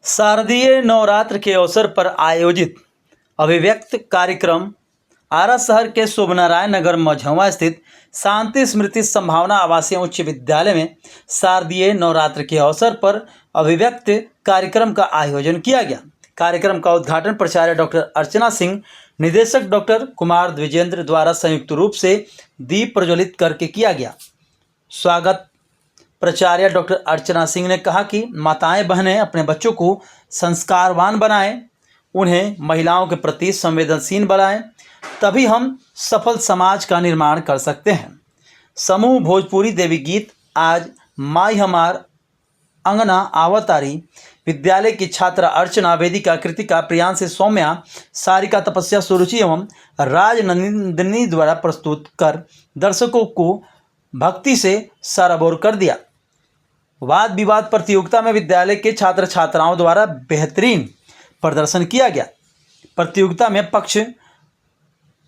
शारदीय नवरात्र के अवसर पर आयोजित अभिव्यक्त कार्यक्रम आरा शहर के शोभनारायण नगर मझौवा स्थित शांति स्मृति संभावना आवासीय उच्च विद्यालय में शारदीय नवरात्र के अवसर पर अभिव्यक्त कार्यक्रम का आयोजन किया गया। कार्यक्रम का उद्घाटन प्राचार्य डॉक्टर अर्चना सिंह, निदेशक डॉक्टर कुमार द्विजेंद्र द्वारा संयुक्त रूप से दीप प्रज्वलित करके किया गया। स्वागत प्राचार्य डॉक्टर अर्चना सिंह ने कहा कि माताएं बहनें अपने बच्चों को संस्कारवान बनाएं, उन्हें महिलाओं के प्रति संवेदनशील बनाएं, तभी हम सफल समाज का निर्माण कर सकते हैं। समूह भोजपुरी देवी गीत आज माई हमार अंगना आवतारी विद्यालय की छात्रा अर्चना, वेदिका कृतिका, प्रियांशी, सौम्या, सारिका, तपस्या, सुरुचि एवं राजनंदिनी द्वारा प्रस्तुत कर दर्शकों को भक्ति से सराबोर कर दिया। वाद विवाद प्रतियोगिता में विद्यालय के छात्र छात्राओं द्वारा बेहतरीन प्रदर्शन किया गया। प्रतियोगिता में पक्ष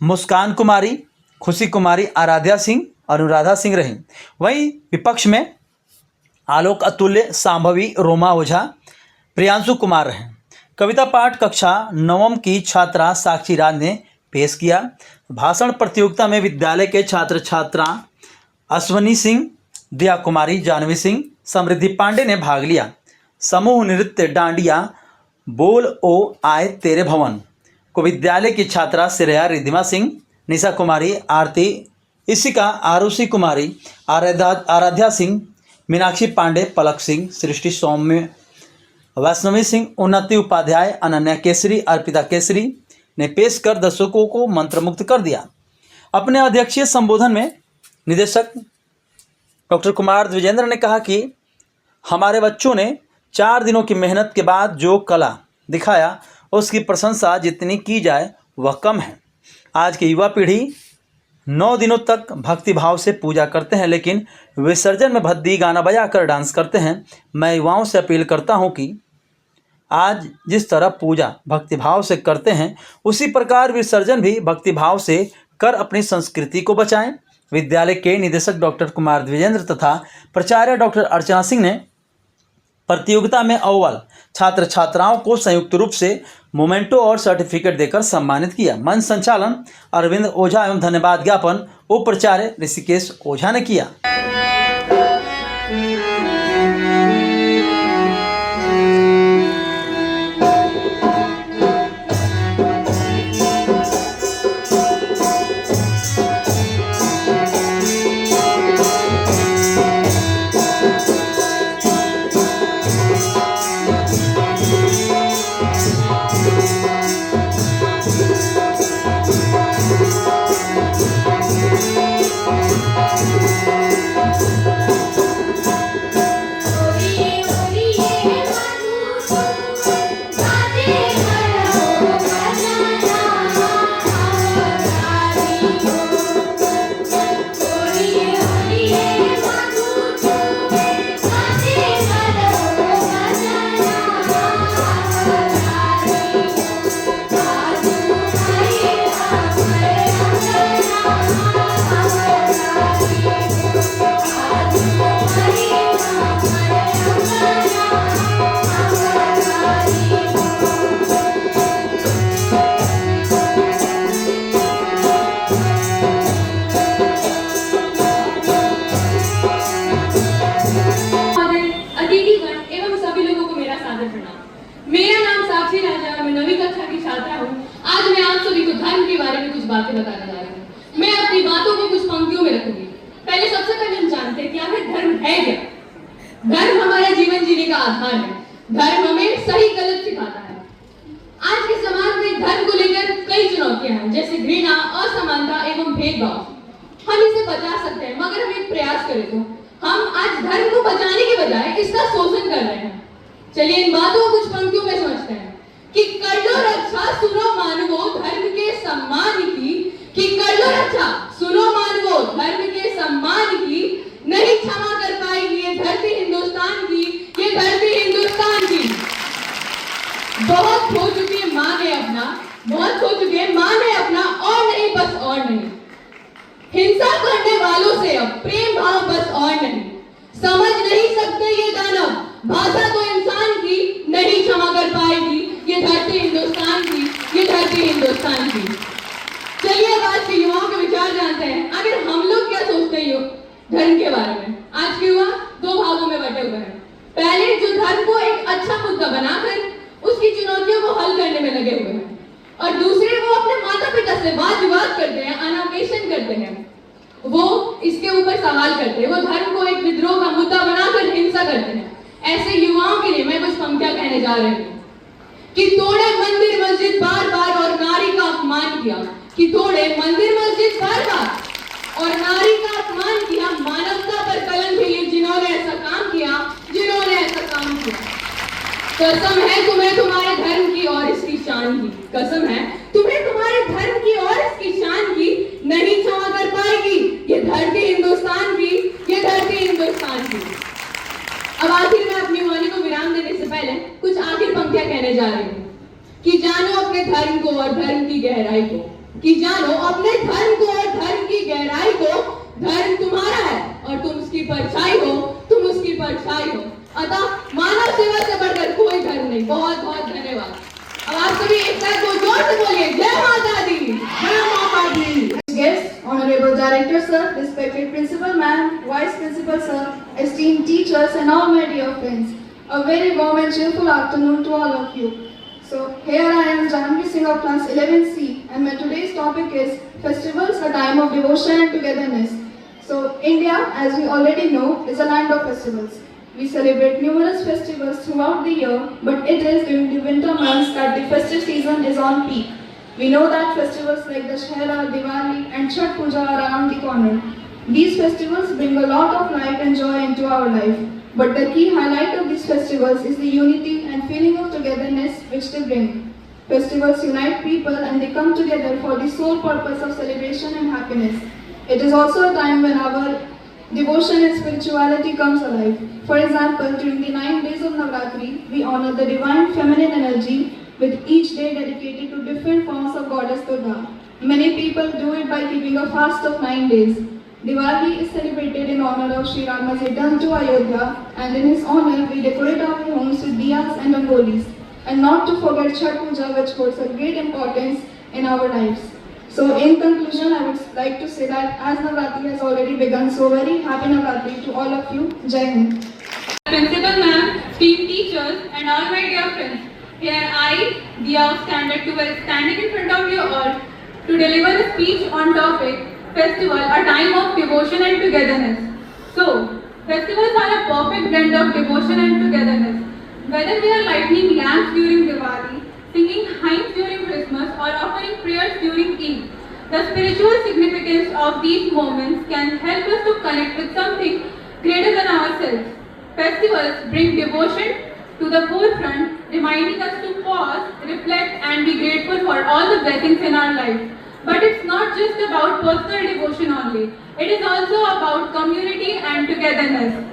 मुस्कान कुमारी, खुशी कुमारी, आराध्या सिंह, अनुराधा सिंह रहीं। वहीं विपक्ष में आलोक अतुल्य, सांभवी, रोमा ओझा, प्रियांशु कुमार रहे। कविता पाठ कक्षा 9वीं की छात्रा साक्षी राज ने पेश किया। भाषण प्रतियोगिता में विद्यालय के छात्र छात्रा अश्वनी सिंह, दिया कुमारी, जानवी सिंह, समृद्धि पांडे ने भाग लिया। समूह नृत्य डांडिया बोल ओ आए तेरे भवन को विद्यालय की छात्रा श्रेया रिद्धिमा सिंह, निशा कुमारी, आरती, इशिका, आरुषि कुमारी, आराध्या सिंह, मीनाक्षी पांडे, पलक सिंह, सृष्टि, सौम्य, वैष्णवी सिंह, उन्नति उपाध्याय, अनन्या केसरी, अर्पिता केसरी ने पेश कर दर्शकों को मंत्रमुग्ध कर दिया। अपने अध्यक्षीय संबोधन में निदेशक डॉक्टर कुमार द्विजेंद्र ने कहा कि हमारे बच्चों ने 4 दिनों की मेहनत के बाद जो कला दिखाया उसकी प्रशंसा जितनी की जाए वह कम है। आज की युवा पीढ़ी 9 दिनों तक भक्तिभाव से पूजा करते हैं, लेकिन विसर्जन में भक्ति गाना बजाकर डांस करते हैं। मैं युवाओं से अपील करता हूं कि आज जिस तरह पूजा भक्तिभाव से करते हैं उसी प्रकार विसर्जन भी भक्तिभाव से कर अपनी संस्कृति को बचाएं। विद्यालय के निदेशक डॉक्टर कुमार द्विजेंद्र तथा प्राचार्य डॉक्टर अर्चना सिंह ने प्रतियोगिता में अव्वल छात्र छात्राओं को संयुक्त रूप से मोमेंटो और सर्टिफिकेट देकर सम्मानित किया। मंच संचालन अरविंद ओझा एवं धन्यवाद ज्ञापन उप प्राचार्य ऋषिकेश ओझा ने किया। मेरा नाम साक्षी राजा है, मैं 9वीं कक्षा की छात्रा हूँ। आज मैं आप सभी को धर्म के बारे में कुछ बातें बताने जा रही हूँ। मैं अपनी बातों को कुछ पंक्तियों में रखूंगी। पहले सबसे पहले हम जानते हैं कि आखिर धर्म है क्या। धर्म हमारे जीवन जीने का आधार है। धर्म हमें सही गलत सिखाता है। आज के समाज में धर्म को लेकर कई चुनौतियां हैं, जैसे घृणा, असमानता एवं भेदभाव। हम इसे बचा सकते हैं, मगर हम एक प्रयास करें तो हम आज धर्म को बचाने के बजाय इसका शोषण कर रहे हैं। चलिए इन बातों को कुछ पंक्तियों में समझते हैं कि कर लो रक्षा सुनो मानवो धर्म के सम्मान की, कि कर लो रक्षा सुनो मानवो धर्म के सम्मान की, नहीं क्षमा कर पाएगी ये धरती हिंदुस्तान की, ये धरती हिंदुस्तान की। बहुत खो चुकी है माँ ने अपना, बहुत खो चुकी है माँ ने अपना, और नहीं बस और नहीं। हिंसा करने वालों से अब प्रेम भाव बस और नहीं। समझ नहीं सकते ये दानव, भाषा तो इंसान की नहीं क्षमा कर पाएगी ये धरती हिंदुस्तान की, ये धरती हिंदुस्तान की। चलिए अब आज के युवाओं के विचार जानते हैं। आखिर हम लोग क्या सोचते हैं धर्म के बारे में। आज के युवा दो भागों में बटे हुए हैं। पहले जो धर्म को एक अच्छा मुद्दा बनाकर उसकी चुनौतियों को हल करने में लगे हुए हैं, और दूसरे वो अपने माता पिता से वाद विवाद करते हैं, अनापेशन करते हैं, वो इसके ऊपर सवाल करते हैं, वो धर्म को एक विद्रोह का मुद्दा बनाकर हिंसा करते हैं। ऐसे युवाओं के लिए मैं कुछ पंक्तियां कहने जा रही हूँ कि तोड़े मंदिर मस्जिद बार बार और नारी का अपमान किया, कि तोड़े मंदिर मस्जिद बार बार और नारी का अपमान किया, मानवता पर कलंक भी ली जिन्होंने ऐसा काम किया, जिन्होंने ऐसा काम किया। कसम है तुम्हें तुम्हारे धर्म की और इसकी शान की, कसम है तुम्हें तुम्हारे धर्म की और इसकी शान की, नहीं क्षमा कर पाएगी ये धरती हिंदुस्तान की, ये धरती हिंदुस्तान की। अब आखिर में अपनी वाणी को विराम देने से पहले कुछ आखिर पंक्तियां कहने जा रही हूँ कि जानो अपने धर्म को और धर्म की गहराई को, कि जानो अपने धर्म को और धर्म की गहराई को। धर्म तुम्हारा है और तुम उसकी परछाई हो, तुम उसकी परछाई हो। अतः मानव सेवा से बढ़कर कोई धर्म नहीं। बहुत बहुत धन्यवाद। अब आप सभी एक साथ को जोर से बोलिए, जय माता दी, जय माता दी। Guests, Honorable Director Sir, respected Principal Ma'am, Vice Principal Sir, esteemed teachers and all my dear friends, a very warm and cheerful afternoon to all of you. So here I am, Janvi Singh of class 11C, and my today's topic is festivals, a time of devotion and togetherness. So India, as we already know, is a land of festivals. We celebrate numerous festivals throughout the year, but it is during the winter months that the festive season is on peak. We know that festivals like Dussehra, Diwali and Chhath Puja are around the corner. These festivals bring a lot of light and joy into our life. But the key highlight of these festivals is the unity and feeling of togetherness which they bring. Festivals unite people and they come together for the sole purpose of celebration and happiness. It is also a time when our devotion and spirituality comes alive. For example, during the 9 days of Navratri, we honor the divine feminine energy with each day dedicated to different forms of goddess Durga. Many people do it by keeping a fast of 9 days. Diwali is celebrated in honor of Sri Rama's return to Ayodhya, and in his honor we decorate our homes with diyas and rangolis. And not to forget Chhath Puja, which holds a great importance in our lives. So in conclusion, I would like to say that as Navratri has already begun, so very happy Navratri to all of you. Jai Hind. Principal ma'am, esteemed teachers and all my dear friends, here I, Diya of Standard 12, standing in front of you all to deliver a speech on topic Festival, a time of devotion and togetherness. So, festivals are a perfect blend of devotion and togetherness. Whether we are lighting lamps during Diwali, singing hymns during Christmas or offering prayers during Eid, the spiritual significance of these moments can help us to connect with something greater than ourselves. Festivals bring devotion to the forefront, reminding us to pause, reflect and be grateful for all the blessings in our life. But it's not just about personal devotion only. It is also about community and togetherness.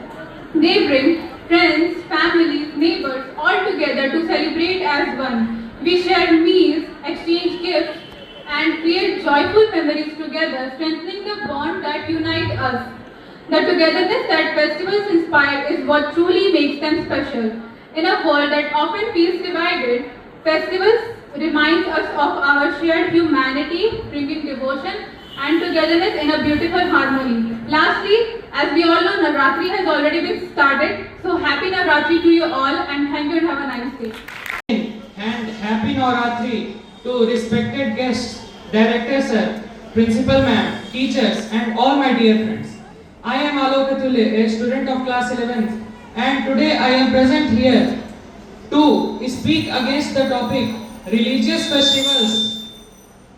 They bring friends, families, neighbors all together to celebrate as one. We share meals, exchange gifts and create joyful memories together, strengthening the bond that unites us. The togetherness that festivals inspire is what truly makes them special. In a world that often feels divided, festivals reminds us of our shared humanity, bringing devotion and togetherness in a beautiful harmony. Lastly, as we all know, Navratri has already been started. So happy Navratri to you all and thank you and have a nice day. And happy Navratri to respected guests, Director Sir, Principal Ma'am, teachers and all my dear friends. I am Alok Atulye, a student of class 11th, and today I am present here to speak against the topic religious festivals.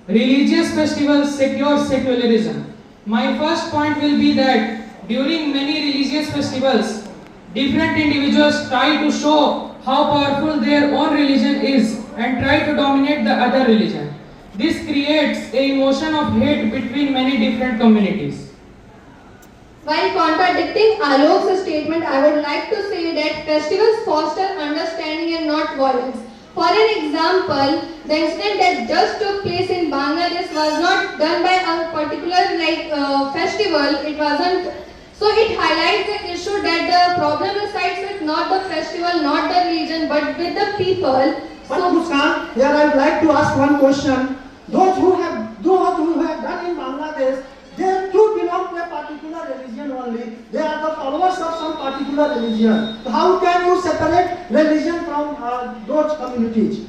Religious festivals secure secularism. My first point will be that during many religious festivals, different individuals try to show how powerful their own religion is and try to dominate the other religion. This creates an emotion of hate between many different communities. While contradicting Alok's statement, I would like to say that festivals foster understanding and not violence. For an example, the incident that just took place in Bangladesh was not done by a particular festival. It wasn't So it highlights the issue that the problem resides with not the festival, not the religion, but with the people. But So Muskan, here I would like to ask one question. Those who have done in Bangladesh, they too belong to a particular religion only. They are the followers of some particular religion. So how can you separate religion from those communities?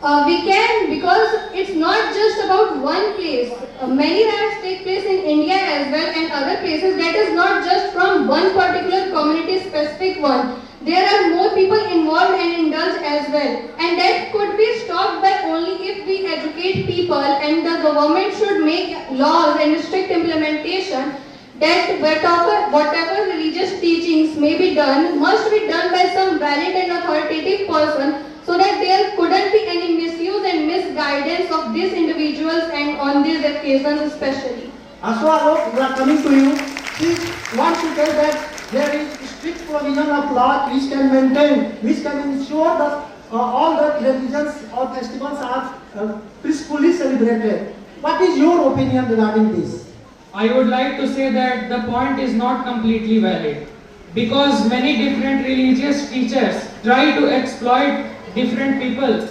we can, because it's not just about one place. Many riots take place in India as well and other places. That is not just from one particular community specific one. There are more people involved and indulged as well. And that could be stopped by only if we educate people, and the government should make laws and strict implementation that whatever religious teachings may be done must be done by some valid and authoritative person, so that there couldn't be any misuse and misguidance of these individuals and on these occasions especially. Aswaro, we are coming to you. See, want to tell that there is strict provision of law which can maintain, which can ensure that all the religions or festivals are peacefully celebrated. What is your opinion regarding this? I would like to say that the point is not completely valid, because many different religious teachers try to exploit different people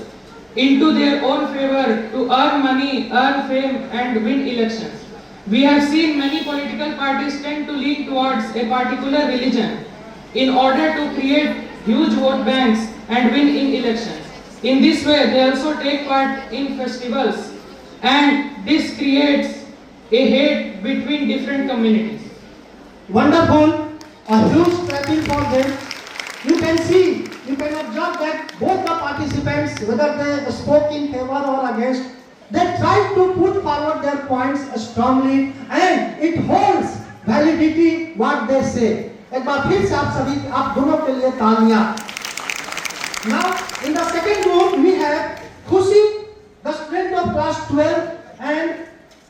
into their own favor to earn money, earn fame and win elections. We have seen many political parties tend to lean towards a particular religion in order to create huge vote banks and win in elections. In this way, they also take part in festivals, and this creates a hate between different communities. Wonderful, a huge clapping for them. You can see, you can observe that both the participants, whether they spoke in favor or against, they tried to put forward their points strongly, and it holds validity what they say. एक बार फिर से आप दोनों के लिए तालियां. Now in the second group we have Khushi, the student of class 12, and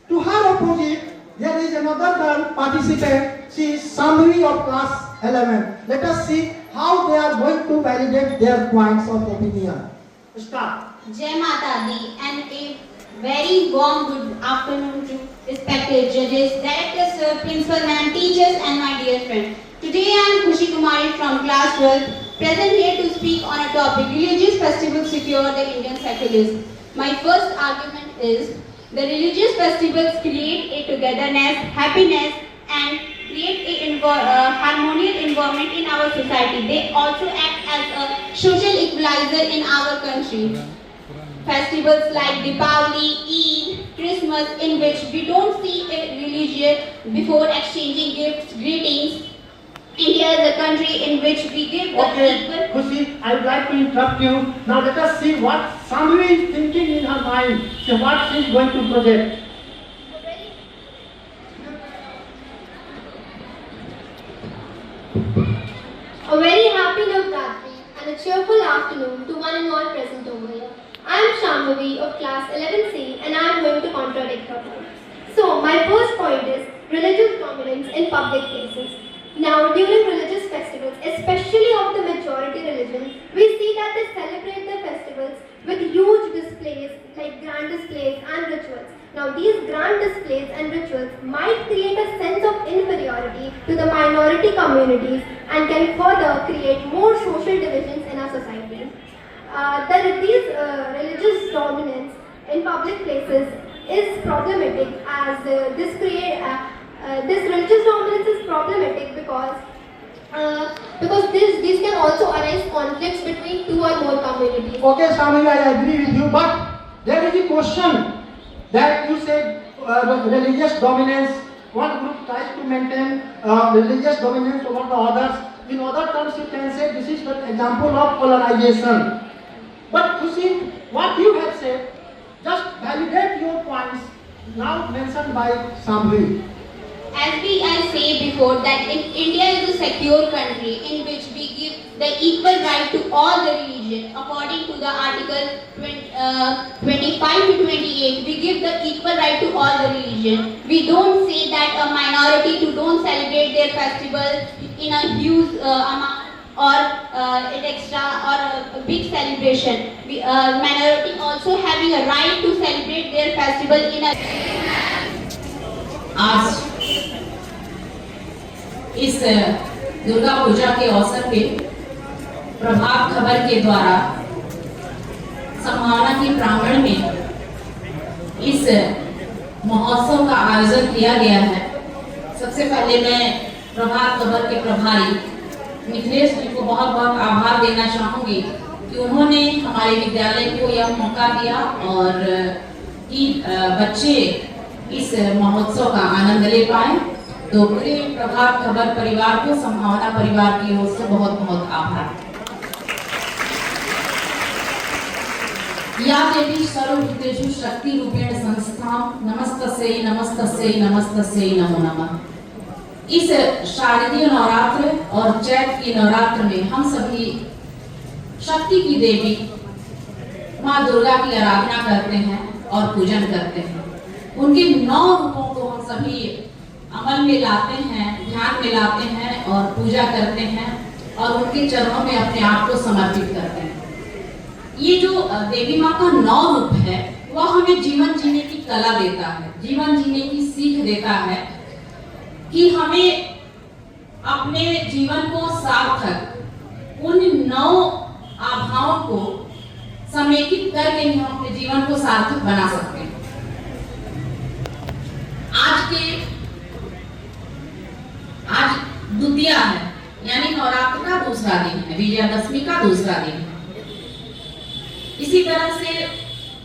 to her opposite there is another girl participant. She is Samri of class 11. Let us see how they are going to validate their points of opinion. Start. Jai Mata Di, and a very warm good afternoon to respected judges, directors, sir, principal ma'am, teachers and my dear friend. Today I am Khushi Kumari from class 12, present here to speak on a topic: religious festivals secure the Indian secularists. My first argument is the religious festivals create a togetherness, happiness and create a harmonious environment in our society. They also act as a social equalizer in our country. Festivals like Deepavali, Eid, Christmas, in which we don't see a religion before exchanging gifts, greetings. India is a country in which we give the Okay, equal. Khushi, I would like to interrupt you. Now let us see what Samri is thinking in her mind. So what she is going to project. A very happy Navratri and a cheerful afternoon to one and all present over here. I am Shambhavi of class 11C and I am going to contradict her point. So my first point is religious dominance in public places. Now during religious festivals, especially of the majority religions, we see that they celebrate their festivals with huge displays like grand displays and rituals. Now these grand displays and rituals might create a sense of inferiority to the minority communities and can further create more social divisions in our society. These religious dominance in public places is problematic as this religious dominance is problematic because these can also arise conflicts between two or more communities. Okay, Samri, I agree with you, but there is a question that you said religious dominance. One group tries to maintain religious dominance over the others. In other terms, you can say this is an example of polarization. But you see, what you have said, just validate your points now mentioned by Samri. As I say before, that India is a secure country in which we give the equal right to all the religion. According to the article 25 to 28, we give the equal right to all the religion. We don't say that a minority who don't celebrate their festival in a huge amount or an extra or a big celebration. Minority also having a right to celebrate their festival in a आज इस दुर्गा पूजा के अवसर पे प्रभात खबर के द्वारा संभावना के प्रांगण में इस महोत्सव का आयोजन किया गया है। सबसे पहले मैं प्रभात खबर के प्रभारी मिथिलेश जी को बहुत बहुत आभार देना चाहूंगी कि उन्होंने हमारे विद्यालय को यह मौका दिया और कि बच्चे इस महोत्सव का आनंद ले पाए। तो पूरे प्रभात खबर परिवार को, संभावना परिवार की ओर से बहुत बहुत आभार। या देवी सर्वभूतेषु शक्ति रूपेण संस्था नमस्तस्यै नमस्तस्यै नमस्तस्यै नमो नमः। इस शारदीय नवरात्र और चैत्र के नवरात्र में हम सभी शक्ति की देवी माँ दुर्गा की आराधना करते हैं और पूजन करते हैं। उनके 9 रूपों को हम सभी अमल में लाते हैं, ध्यान में लाते हैं और पूजा करते हैं और उनके चरणों में अपने आप को समर्पित करते हैं। ये जो देवी माँ का 9 रूप है वह हमें जीवन जीने की कला देता है, जीवन जीने की सीख देता है कि हमें अपने जीवन को सार्थक उन 9 आभाओं को समेकित करके हम अपने जीवन को सार्थक बना सकते हैं। आज द्वितीया है, यानी नवरात्र का दूसरा दिन है, विजयादशमी का दूसरा दिन है। इसी तरह से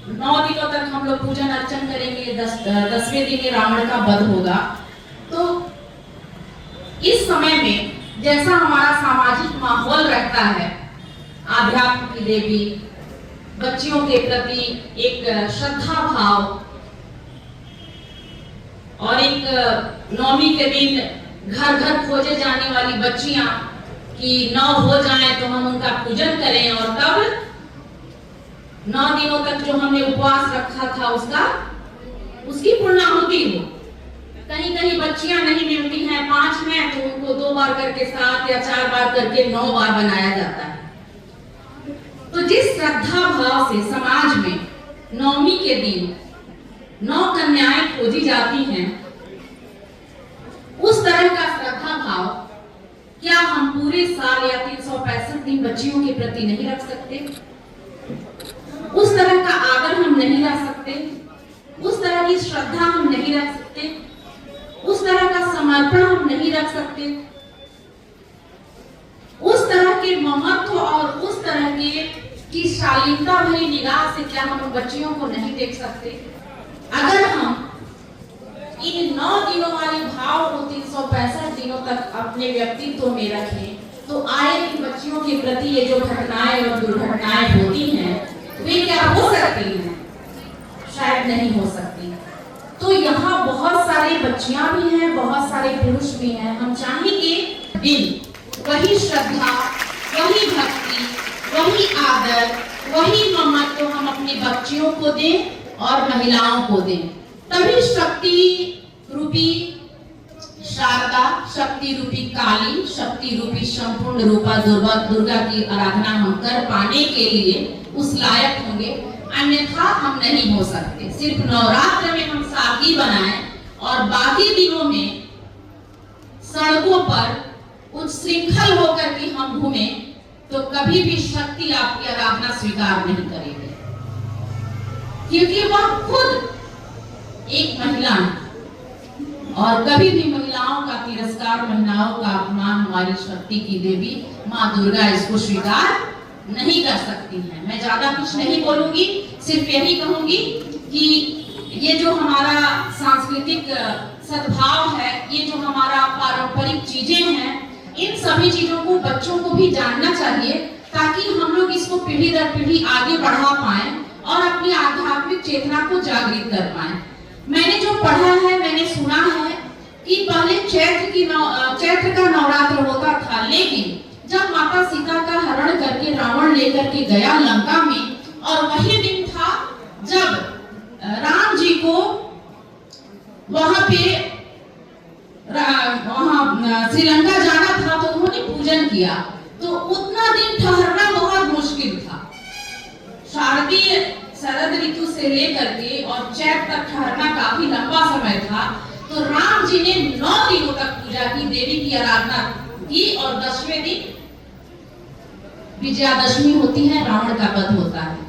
9 दिनों तक हम लोग पूजन अर्चन करेंगे। 10वें दिन रावण का वध होगा। तो इस समय में जैसा हमारा सामाजिक माहौल रहता है, आध्यात्म की देवी, बच्चियों के प्रति एक श्रद्धा भाव और एक नवमी के दिन घर घर खोजे जाने वाली बच्चियां कि 9 हो जाए तो हम उनका पूजन करें और तब 9 दिनों तक जो हमने उपवास रखा था उसकी पूर्णाहुति हो। कहीं कहीं बच्चियां नहीं मिलती हैं, 5 हैं तो उनको 2 बार करके 7 या 4 बार करके 9 बार बनाया जाता है। तो जिस श्रद्धा भाव से समाज में नवमी के दिन 9 कन्याएं खोजी जाती हैं, उस तरह का श्रद्धा भाव क्या हम पूरे साल या 365 दिन बच्चियों के प्रति नहीं रख सकते? उस तरह का आदर हम नहीं रख सकते? उस तरह की श्रद्धा हम नहीं रख सकते? उस तरह का समर्पण हम नहीं रख सकते? उस तरह के महत्व और उस तरह की शालीनता भरी निगाह से क्या हम बच्चियों को नहीं देख सकते? अगर हम इन 9 दिनों वाले भाव को 365 दिनों तक अपने व्यक्तित्व में रखें, तो आए दिन बच्चियों के प्रति ये जो घटनाएं और दुर्घटनाएं होती हैं वे क्या हो सकती हैं? शायद नहीं हो सकती। तो यहाँ बहुत सारे बच्चियां भी हैं, बहुत सारे पुरुष भी हैं। हम चाहेंगे दिन वही श्रद्धा, वही भक्ति, वही आदर, वही महत्व हम अपने बच्चियों को दें और महिलाओं को दें। तभी शक्ति रूपी शारदा, शक्ति रूपी काली, शक्ति रूपी संपूर्ण रूपा दुर्गा की आराधना हम कर पाने के लिए उस लायक होंगे, अन्यथा हम नहीं हो सकते। सिर्फ नवरात्र में हम सादगी बनाएं और बाकी दिनों में सड़कों पर उच्छृंखल होकर के हम घूमें तो कभी भी शक्ति आपकी आराधना स्वीकार नहीं करेगी, क्योंकि वह खुद एक महिला है और कभी भी महिलाओं का तिरस्कार, महिलाओं का अपमान हमारी शक्ति की देवी माँ दुर्गा इसको स्वीकार नहीं कर सकती है। मैं ज्यादा कुछ नहीं बोलूंगी, सिर्फ यही कहूंगी कि ये जो हमारा सांस्कृतिक सद्भाव है, ये जो हमारा पारंपरिक चीजें हैं, इन सभी चीजों को बच्चों को भी जानना चाहिए ताकि हम लोग इसको पीढ़ी दर पीढ़ी आगे बढ़ा पाए और अपनी आध्यात्मिक चेतना को जागृत कर पाए। मैंने जो पढ़ा है, मैंने सुना है कि पहले चैत्र का नवरात्र होता था, लेकिन जब माता सीता का हरण करके रावण लेकर के गया लंका में, और वही दिन था जब राम जी को वहां पे श्रीलंका जाना था तो उन्होंने पूजन किया। तो उतना दिन ठहरना बहुत मुश्किल था। शारदीय शरद ऋतु से लेकर के और चैत्र तक ठहरना काफी लंबा समय था। तो राम जी ने 9 दिनों तक पूजा की, देवी की आराधना की, और 10वें दिन विजयादशमी होती है, रावण का वध होता है।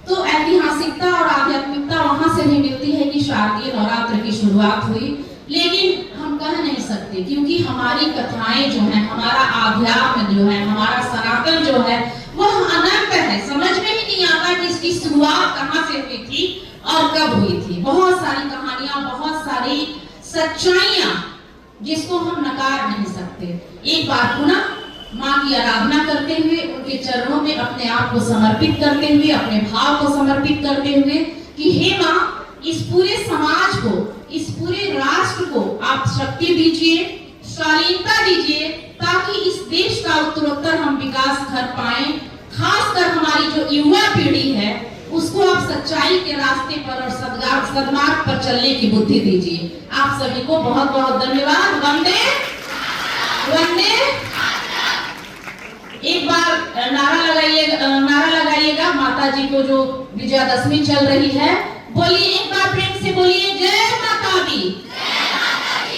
तो ऐतिहासिकता और आध्यात्मिकता वहां से भी मिलती है कि शारदीय नवरात्र की शुरुआत हुई। लेकिन हम कह नहीं सकते, क्योंकि हमारी कथाएं जो है, हमारा आध्यात्म जो है, हमारा सनातन जो है, वह अनंत है। समझ में ही नहीं आता कि इसकी शुरुआत कहां से हुई थी और कब हुई थी। बहुत सारी कहानियां, बहुत सारी सच्चाइयां जिसको हम नकार नहीं सकते। एक बार पुनः माँ की आराधना करते हुए, उनके चरणों में अपने आप को समर्पित करते हुए, अपने भाव को समर्पित करते हुए कि हे माँ, इस पूरे समाज को, इस पूरे राष्ट्र को आप शक्ति दीजिए, शालीनता दीजिए, ताकि इस देश का उत्तरोत्तर हम विकास कर पाए। खासकर हमारी जो युवा पीढ़ी है, उसको आप सच्चाई के रास्ते पर और सद्मार्ग पर चलने की बुद्धि दीजिए। आप सभी को बहुत बहुत धन्यवाद। वंदे वंदे। एक बार नारा लगाइएगा माता जी को, जो विजयादशमी चल रही है। बोलिए, एक बार प्रेम से बोलिए, जय माता दी।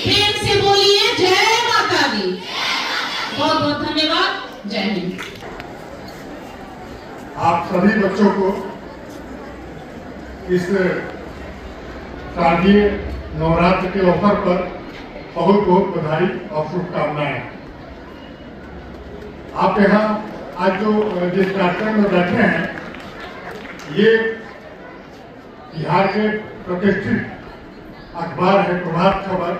प्रेम से बोलिए, जय माता दी। बहुत बहुत धन्यवाद। जय हिंद। आप सभी बच्चों को इस शारदीय नवरात्र के अवसर पर बहुत बहुत बधाई और शुभकामनाएं। आप यहाँ आज जिस कार्यक्रम में बैठे हैं, ये बिहार के प्रतिष्ठित अखबार है प्रभात खबर।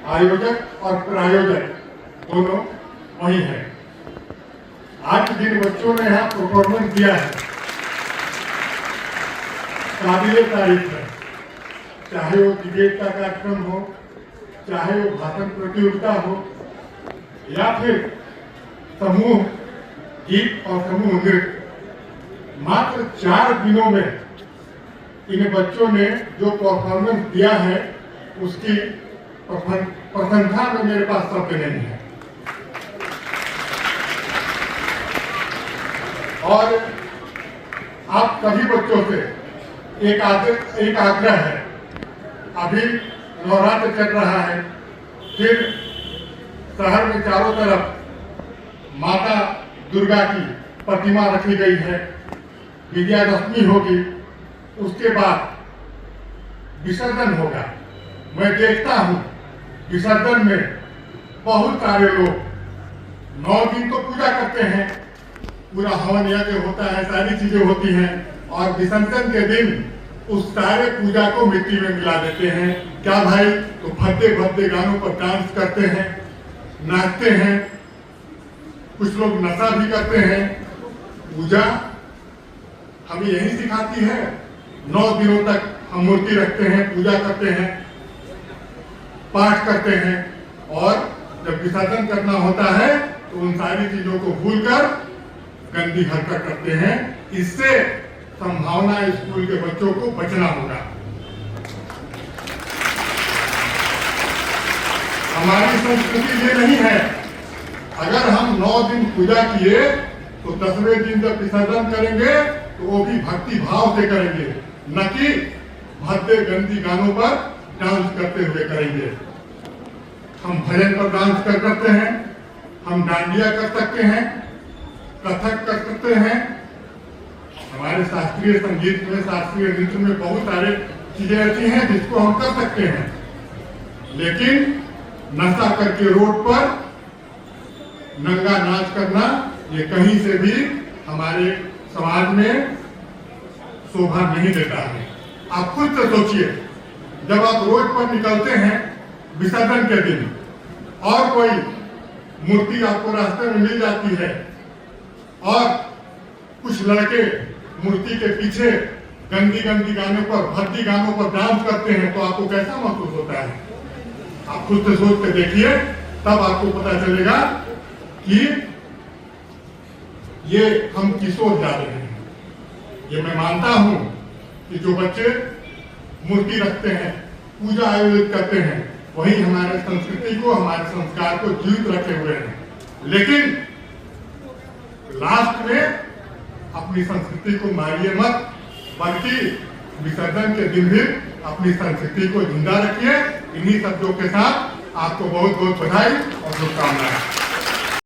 आयोजक और प्रायोजक दोनों वही है। आज के दिन बच्चों ने यहाँ परफॉर्मेंस दिया है, काबिले तारीफ है। चाहे वो डिबेट का कार्यक्रम हो, चाहे वो भाषण प्रतियोगिता हो, या फिर समूह गीत और समूह नृत्य। मात्र 4 दिनों में इन बच्चों ने जो परफॉर्मेंस दिया है, उसकी प्रशंसा में मेरे पास शब्द नहीं है। और आप सभी बच्चों से एक आग्रह है। अभी नवरात्र चल रहा है, फिर शहर में चारों तरफ माता दुर्गा की प्रतिमा रखी गई है, विजयादशमी होगी, उसके बाद विसर्जन होगा। मैं देखता हूँ विसर्जन में बहुत सारे लोग 9 दिन तो पूजा करते हैं, पूरा हवन यज्ञ होता है, सारी चीजें होती हैं, और विसर्जन के दिन उस सारे पूजा को मिट्टी में मिला देते हैं। क्या भाई? तो भद्दे भद्दे गानों पर डांस करते हैं, नाचते हैं, कुछ लोग नशा भी करते हैं। पूजा हमें यही सिखाती है। 9 दिनों तक हम मूर्ति रखते हैं, पूजा करते हैं, पाठ करते हैं, और जब विसर्जन करना होता है तो उन सारी चीजों को भूलकर गंदी हरकत करते हैं। इससे संभावना स्कूल के बच्चों को बचना होगा। हमारी संस्कृति ये नहीं है। अगर हम 9 दिन पूजा किए तो 10वें दिन जब विसर्जन करेंगे तो वो भी भक्ति भाव से करेंगे, न कि भद्दे गंदी गानों पर डांस करते हुए करेंगे। हम भजन पर डांस कर सकते हैं, हम डांडिया कर सकते हैं, कथक कर सकते हैं। हमारे शास्त्रीय संगीत में, शास्त्रीय नृत्य में बहुत सारे चीजें ऐसी हैं जिसको हम कर सकते हैं। लेकिन नशा करके रोड पर नंगा नाच करना, ये कहीं से भी हमारे समाज में शोभा नहीं देता है। आप खुद से सोचिए, जब आप रोड पर निकलते हैं विसर्जन के दिन और कोई मूर्ति आपको रास्ते में मिल जाती है और कुछ लड़के मूर्ति के पीछे गंदी गंदी गानों पर, भक्ति गानों पर डांस करते हैं, तो आपको कैसा महसूस होता है? आप खुद से सोच के देखिए, तब आपको पता चलेगा कि ये हम किस ओर जा रहे हैं। ये मैं मानता हूं कि जो बच्चे मूर्ति रखते हैं, पूजा आयोजित करते हैं, वही हमारे संस्कृति को, हमारे संस्कार को जीवित रखे हुए हैं। लेकिन लास्ट में अपनी संस्कृति को मारिए मत, बल्कि विसर्जन के दिन भी अपनी संस्कृति को जिंदा रखिए। इन्हीं शब्दों के साथ आपको बहुत बहुत बधाई और शुभकामनाएं।